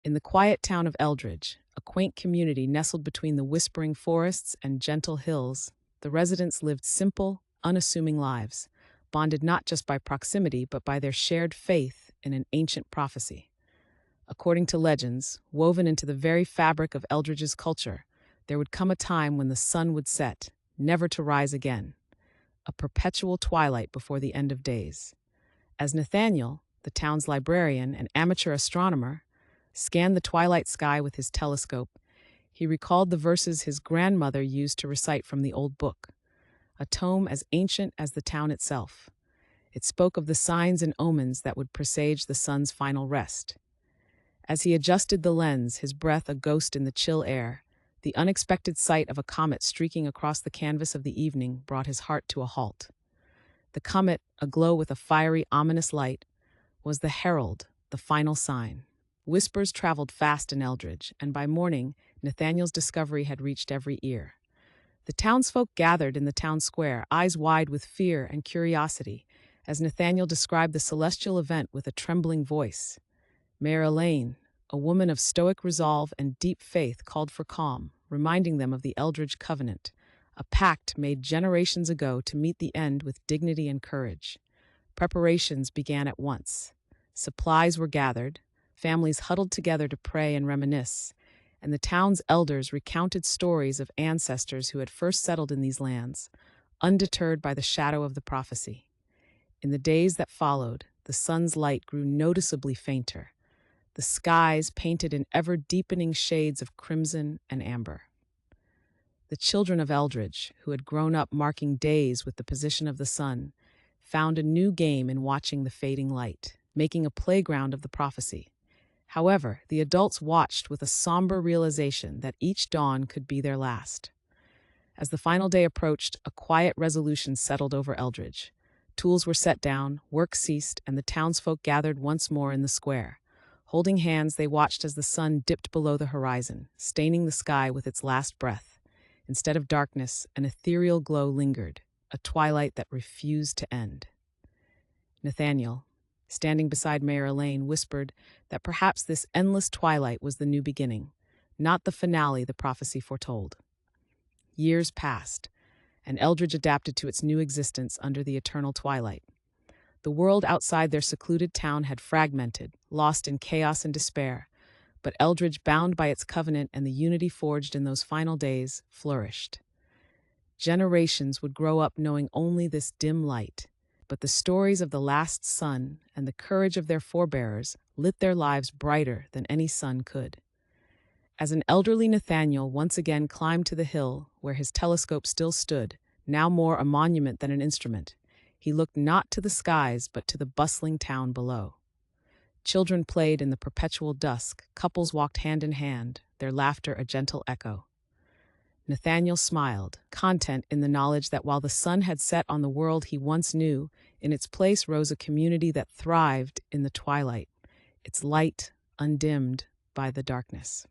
In the quiet town of Eldridge, a quaint community nestled between the whispering forests and gentle hills, the residents lived simple, unassuming lives, bonded not just by proximity but by their shared faith in an ancient prophecy. According to legends, woven into the very fabric of Eldridge's culture, there would come a time when the sun would set, never to rise again, a perpetual twilight before the end of days. As Nathaniel, the town's librarian and amateur astronomer, scanned the twilight sky with his telescope, he recalled the verses his grandmother used to recite from the old book, a tome as ancient as the town itself. It spoke of the signs and omens that would presage the sun's final rest. As he adjusted the lens, his breath a ghost in the chill air, the unexpected sight of a comet streaking across the canvas of the evening brought his heart to a halt. The comet, aglow with a fiery, ominous light, was the herald, the final sign. Whispers traveled fast in Eldridge, and by morning, Nathaniel's discovery had reached every ear. The townsfolk gathered in the town square, eyes wide with fear and curiosity, as Nathaniel described the celestial event with a trembling voice. Mayor Elaine, a woman of stoic resolve and deep faith, called for calm, reminding them of the Eldridge Covenant, a pact made generations ago to meet the end with dignity and courage. Preparations began at once. Supplies were gathered, families huddled together to pray and reminisce, and the town's elders recounted stories of ancestors who had first settled in these lands, undeterred by the shadow of the prophecy. In the days that followed, the sun's light grew noticeably fainter, the skies painted in ever-deepening shades of crimson and amber. The children of Eldridge, who had grown up marking days with the position of the sun, found a new game in watching the fading light, making a playground of the prophecy. However, the adults watched with a somber realization that each dawn could be their last. As the final day approached, a quiet resolution settled over Eldridge. Tools were set down, work ceased, and the townsfolk gathered once more in the square. Holding hands, they watched as the sun dipped below the horizon, staining the sky with its last breath. Instead of darkness, an ethereal glow lingered, a twilight that refused to end. Nathaniel, standing beside Mayor Elaine, whispered that perhaps this endless twilight was the new beginning, not the finale the prophecy foretold. Years passed, and Eldridge adapted to its new existence under the eternal twilight. The world outside their secluded town had fragmented, lost in chaos and despair, but Eldridge, bound by its covenant and the unity forged in those final days, flourished. Generations would grow up knowing only this dim light, but the stories of the last sun and the courage of their forebearers lit their lives brighter than any sun could. As an elderly Nathaniel once again climbed to the hill where his telescope still stood, now more a monument than an instrument, he looked not to the skies but to the bustling town below. Children played in the perpetual dusk, couples walked hand in hand, their laughter a gentle echo. Nathaniel smiled, content in the knowledge that while the sun had set on the world he once knew, in its place rose a community that thrived in the twilight, its light undimmed by the darkness.